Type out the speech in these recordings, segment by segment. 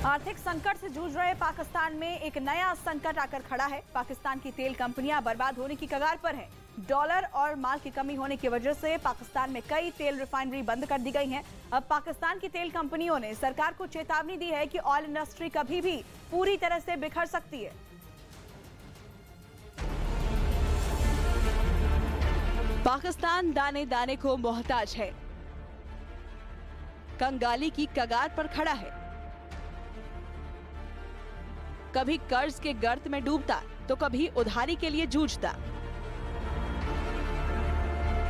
आर्थिक संकट से जूझ रहे पाकिस्तान में एक नया संकट आकर खड़ा है। पाकिस्तान की तेल कंपनियां बर्बाद होने की कगार पर हैं। डॉलर और माल की कमी होने की वजह से पाकिस्तान में कई तेल रिफाइनरी बंद कर दी गई हैं। अब पाकिस्तान की तेल कंपनियों ने सरकार को चेतावनी दी है कि ऑयल इंडस्ट्री कभी भी पूरी तरह से बिखर सकती है। पाकिस्तान दाने दाने को मोहताज है, कंगाली की कगार पर खड़ा है। कभी कर्ज के गर्त में डूबता तो कभी उधारी के लिए जूझता।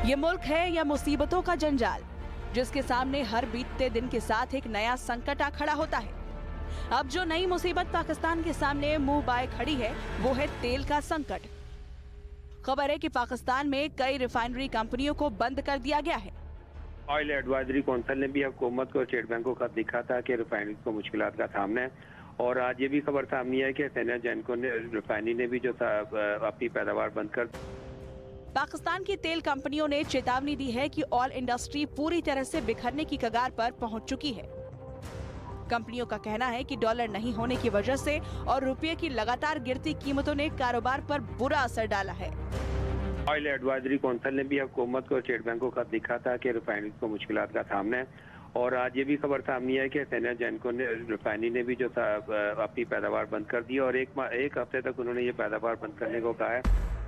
ये मुल्क है या मुसीबतों का जंजाल, जिसके सामने हर बीतते दिन के साथ एक नया संकट आ खड़ा होता है। अब जो नई मुसीबत पाकिस्तान के सामने मुंह बाए खड़ी है वो है तेल का संकट। खबर है कि पाकिस्तान में कई रिफाइनरी कंपनियों को बंद कर दिया गया है। ऑयल एडवाइजरी काउंसिल ने भी हुकूमत को स्टेट बैंक को खत लिखा था कि रिफाइनरी को मुश्किलात का सामना है, और आज ये भी खबर सामने आई कि सेना जैनको ने रिफाइनरी ने भी जो था अपनी पैदावार बंद कर। पाकिस्तान की तेल कंपनियों ने चेतावनी दी है कि ऑयल इंडस्ट्री पूरी तरह से बिखरने की कगार पर पहुंच चुकी है। कंपनियों का कहना है कि डॉलर नहीं होने की वजह से और रुपये की लगातार गिरती कीमतों ने कारोबार पर बुरा असर डाला है। ऑयल एडवाइजरी काउंसिल ने भी हुकूमत को स्टेट बैंक को खत लिखा था कि रिफाइनरी को मुश्किलात का सामना है, और आज ये भी खबर सामने आई कि सेना जैनको ने रिफाइनरी ने भी जो था अपनी पैदावार बंद कर दी, और एक हफ्ते तक उन्होंने ये पैदावार बंद करने को कहा है।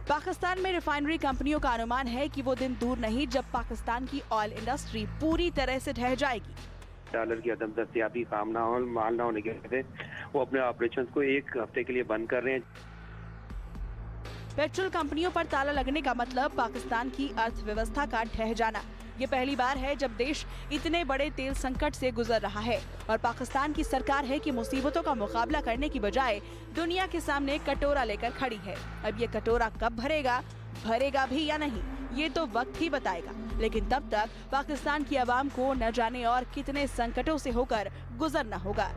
पाकिस्तान में रिफाइनरी कंपनियों का अनुमान है कि वो दिन दूर नहीं जब पाकिस्तान की ऑयल इंडस्ट्री पूरी तरह से ढह जाएगी। डॉलर की अदम दस्तियाबी काम ना हो, माल ना होने की वजह से वो अपने ऑपरेशंस को एक हफ्ते के लिए बंद कर रहे हैं। पेट्रोल कंपनियों पर ताला लगने का मतलब पाकिस्तान की अर्थव्यवस्था का ढह जाना। ये पहली बार है जब देश इतने बड़े तेल संकट से गुजर रहा है, और पाकिस्तान की सरकार है कि मुसीबतों का मुकाबला करने की बजाय दुनिया के सामने कटोरा लेकर खड़ी है। अब ये कटोरा कब भरेगा भी या नहीं, ये तो वक्त ही बताएगा। लेकिन तब तक पाकिस्तान की आवाम को न जाने और कितने संकटों से होकर गुजरना होगा।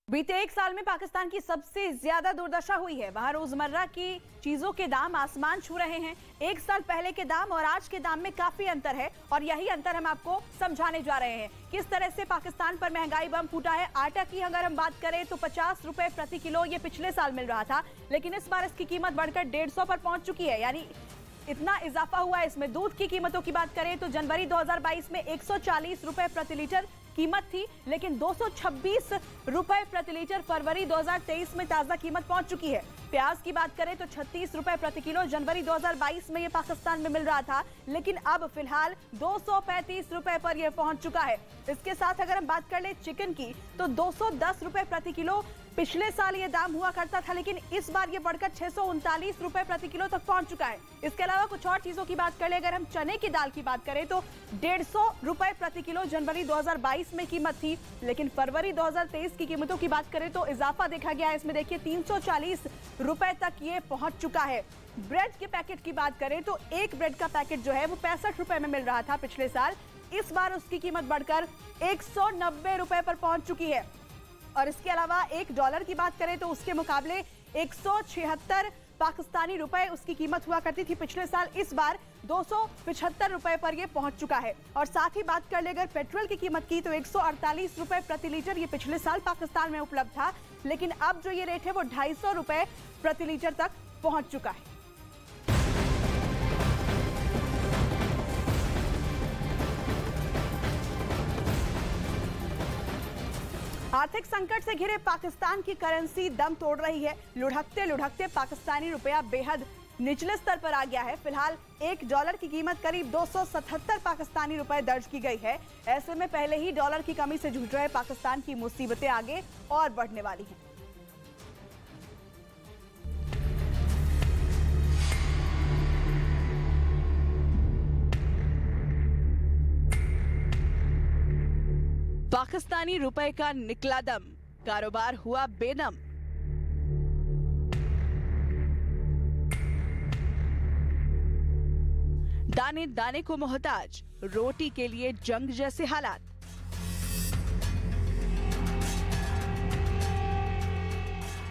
बीते एक साल में पाकिस्तान की सबसे ज्यादा दुर्दशा हुई है। वहां रोजमर्रा की चीजों के दाम आसमान छू रहे हैं। एक साल पहले के दाम और आज के दाम में काफी अंतर है, और यही अंतर हम आपको समझाने जा रहे हैं। किस तरह से पाकिस्तान पर महंगाई बम फूटा है। आटा की अगर हम बात करें तो 50 रुपए प्रति किलो ये पिछले साल मिल रहा था, लेकिन इस बार इसकी कीमत बढ़कर 150 पर पहुंच चुकी है, यानी इतना इजाफा हुआ है इसमें। दूध की कीमतों की बात करें तो जनवरी 2022 में 140 रुपए प्रति लीटर कीमत थी, लेकिन 226 रुपए प्रति लीटर फरवरी 2023 में ताजा कीमत पहुंच चुकी है। प्याज की बात करें तो 36 रुपए प्रति किलो जनवरी 2022 में ये पाकिस्तान में मिल रहा था, लेकिन अब फिलहाल 235 रुपए पर यह पहुंच चुका है। इसके साथ अगर हम बात कर ले चिकन की तो 210 रुपए प्रति किलो पिछले साल ये दाम हुआ करता था, लेकिन इस बार ये बढ़कर 639 रुपए प्रति किलो तक पहुंच चुका है। इसके अलावा कुछ और चीजों की बात कर ले, अगर हम चने की दाल की बात करें तो 150 रुपए प्रति किलो जनवरी 2022 में कीमत थी, लेकिन फरवरी 2023 की कीमतों की बात करें तो इजाफा देखा गया है। इसमें देखिए 340 रुपए तक ये पहुंच चुका है। ब्रेड के पैकेट की बात करें तो एक ब्रेड का पैकेट जो है वो 65 रुपए में मिल रहा था पिछले साल, इस बार उसकी कीमत बढ़कर 190 रुपए पर पहुंच चुकी है। और इसके अलावा $1 की बात करें तो उसके मुकाबले 176 पाकिस्तानी रुपए उसकी कीमत हुआ करती थी पिछले साल, इस बार 275 रुपए पर यह पहुंच चुका है। और साथ ही बात कर ले अगर पेट्रोल की कीमत की तो 148 रुपए प्रति लीटर ये पिछले साल पाकिस्तान में उपलब्ध था, लेकिन अब जो ये रेट है वो 250 रुपए प्रति लीटर तक पहुंच चुका है। आर्थिक संकट से घिरे पाकिस्तान की करेंसी दम तोड़ रही है। लुढ़कते लुढ़कते पाकिस्तानी रुपया बेहद निचले स्तर पर आ गया है। फिलहाल $1 की कीमत करीब 277 पाकिस्तानी रुपए दर्ज की गई है। ऐसे में पहले ही डॉलर की कमी से जूझ रहे पाकिस्तान की मुसीबतें आगे और बढ़ने वाली हैं। पाकिस्तानी रुपए का निकला दम, कारोबार हुआ बेदम। दाने दाने को मोहताज, रोटी के लिए जंग जैसे हालात।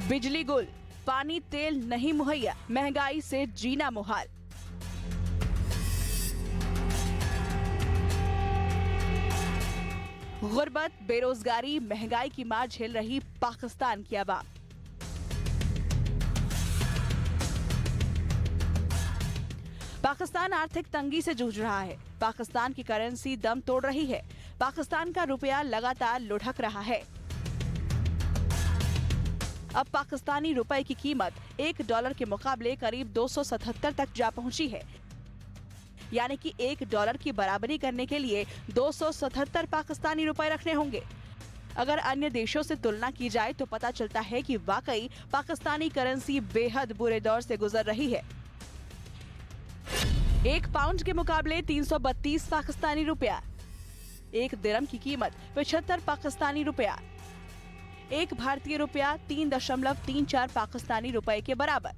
बिजली गुल, पानी तेल नहीं मुहैया, महंगाई से जीना मुहाल। गुर्बत, बेरोजगारी, महंगाई की मार झेल रही पाकिस्तान की आवाम। पाकिस्तान आर्थिक तंगी से जूझ रहा है। पाकिस्तान की करेंसी दम तोड़ रही है। पाकिस्तान का रुपया लगातार लुढ़क रहा है। अब पाकिस्तानी रुपए की कीमत $1 के मुकाबले करीब 277 तक जा पहुंची है। यानी कि $1 की बराबरी करने के लिए 277 पाकिस्तानी रुपए रखने होंगे। अगर अन्य देशों से तुलना की जाए तो पता चलता है कि वाकई पाकिस्तानी करेंसी बेहद बुरे दौर से गुजर रही है। 1 पाउंड के मुकाबले 332 पाकिस्तानी रुपया, 1 दिरहम की कीमत 75 पाकिस्तानी रुपया, 1 भारतीय रुपया 3.34 पाकिस्तानी रुपए के बराबर।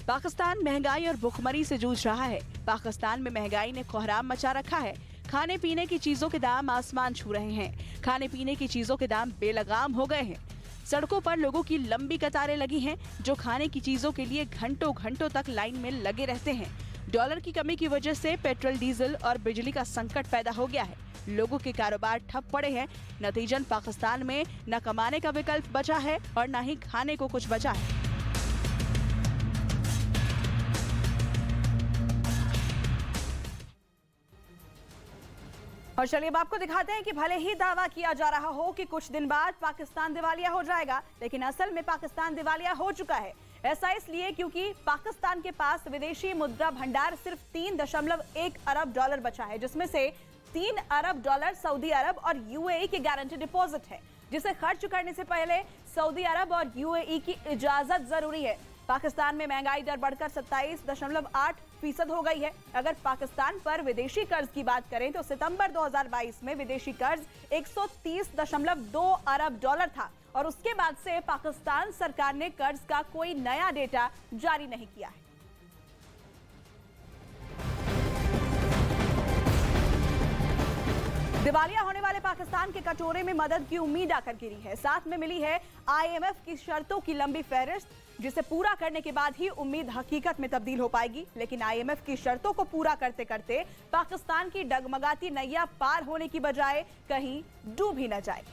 पाकिस्तान महंगाई और भुखमरी से जूझ रहा है। पाकिस्तान में महंगाई ने कोहराम मचा रखा है। खाने पीने की चीजों के दाम आसमान छू रहे हैं। खाने पीने की चीजों के दाम बेलगाम हो गए हैं। सड़कों पर लोगों की लंबी कतारें लगी हैं, जो खाने की चीजों के लिए घंटों घंटों तक लाइन में लगे रहते हैं। डॉलर की कमी की वजह से पेट्रोल, डीजल और बिजली का संकट पैदा हो गया है। लोगों के कारोबार ठप पड़े हैं। नतीजन पाकिस्तान में न कमाने का विकल्प बचा है और न ही खाने को कुछ बचा है। और चलिए अब आपको दिखाते हैं कि भले ही दावा किया जा रहा हो कि कुछ दिन बाद पाकिस्तान दिवालिया हो जाएगा, लेकिन असल में पाकिस्तान दिवालिया हो चुका है। ऐसा इसलिए क्योंकि पाकिस्तान के पास विदेशी मुद्रा भंडार सिर्फ 3.1 अरब डॉलर बचा है, जिसमें से 3 अरब डॉलर सऊदी अरब और यूएई के गारंटी डिपॉजिट है, जिसे खर्च करने से पहले सऊदी अरब और यूएई की इजाजत जरूरी है। पाकिस्तान में महंगाई दर बढ़कर 27.8% हो गई है। अगर पाकिस्तान पर विदेशी कर्ज की बात करें तो सितंबर 2022 में विदेशी कर्ज 130.2 अरब डॉलर था और उसके बाद से पाकिस्तान सरकार ने कर्ज का कोई नया डेटा जारी नहीं किया है। दिवालिया होने वाले पाकिस्तान के कटोरे में मदद की उम्मीद आकर गिरी है। साथ में मिली है आईएमएफ की शर्तों की लंबी फहरिस्त, जिसे पूरा करने के बाद ही उम्मीद हकीकत में तब्दील हो पाएगी। लेकिन आईएमएफ की शर्तों को पूरा करते करते पाकिस्तान की डगमगाती नैया पार होने की बजाय कहीं डूब ही न जाए।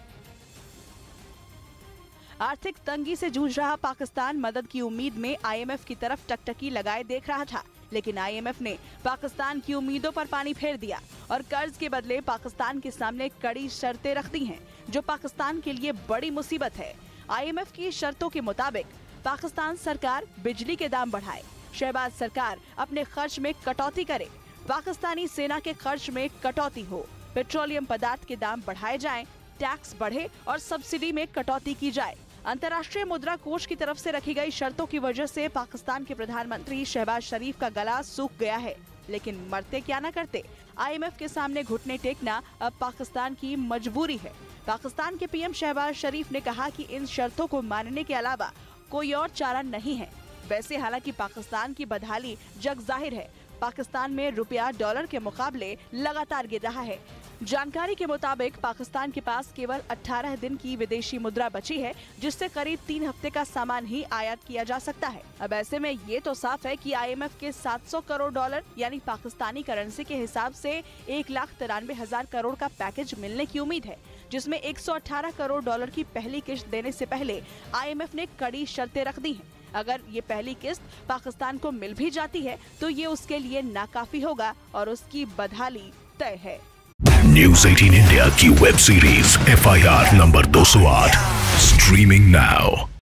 आर्थिक तंगी से जूझ रहा पाकिस्तान मदद की उम्मीद में आईएमएफ की तरफ टकटकी लगाए देख रहा था, लेकिन आईएमएफ ने पाकिस्तान की उम्मीदों पर पानी फेर दिया और कर्ज के बदले पाकिस्तान के सामने कड़ी शर्तें रख दी हैं, जो पाकिस्तान के लिए बड़ी मुसीबत है। आईएमएफ की शर्तों के मुताबिक पाकिस्तान सरकार बिजली के दाम बढ़ाए, शहबाज सरकार अपने खर्च में कटौती करे, पाकिस्तानी सेना के खर्च में कटौती हो, पेट्रोलियम पदार्थ के दाम बढ़ाए जाएं, टैक्स बढ़े और सब्सिडी में कटौती की जाए। अंतर्राष्ट्रीय मुद्रा कोष की तरफ से रखी गई शर्तों की वजह से पाकिस्तान के प्रधानमंत्री शहबाज शरीफ का गला सूख गया है, लेकिन मरते क्या न करते। आईएमएफ के सामने घुटने टेकना अब पाकिस्तान की मजबूरी है। पाकिस्तान के पीएम शहबाज शरीफ ने कहा कि इन शर्तों को मानने के अलावा कोई और चारा नहीं है। वैसे हालांकि पाकिस्तान की बदहाली जग जाहिर है। पाकिस्तान में रुपया डॉलर के मुकाबले लगातार गिर रहा है। जानकारी के मुताबिक पाकिस्तान के पास केवल 18 दिन की विदेशी मुद्रा बची है, जिससे करीब 3 हफ्ते का सामान ही आयात किया जा सकता है। अब ऐसे में ये तो साफ है कि आईएमएफ के 700 करोड़ डॉलर यानी पाकिस्तानी करेंसी के हिसाब से 1,93,000 करोड़ का पैकेज मिलने की उम्मीद है, जिसमें 118 करोड़ डॉलर की पहली किश्त देने से पहले आईएमएफ ने कड़ी शर्तें रख दी हैं। अगर ये पहली किस्त पाकिस्तान को मिल भी जाती है तो ये उसके लिए नाकाफी होगा और उसकी बदहाली तय है। न्यूज़ 18 इंडिया की web series FIR number 208 streaming now.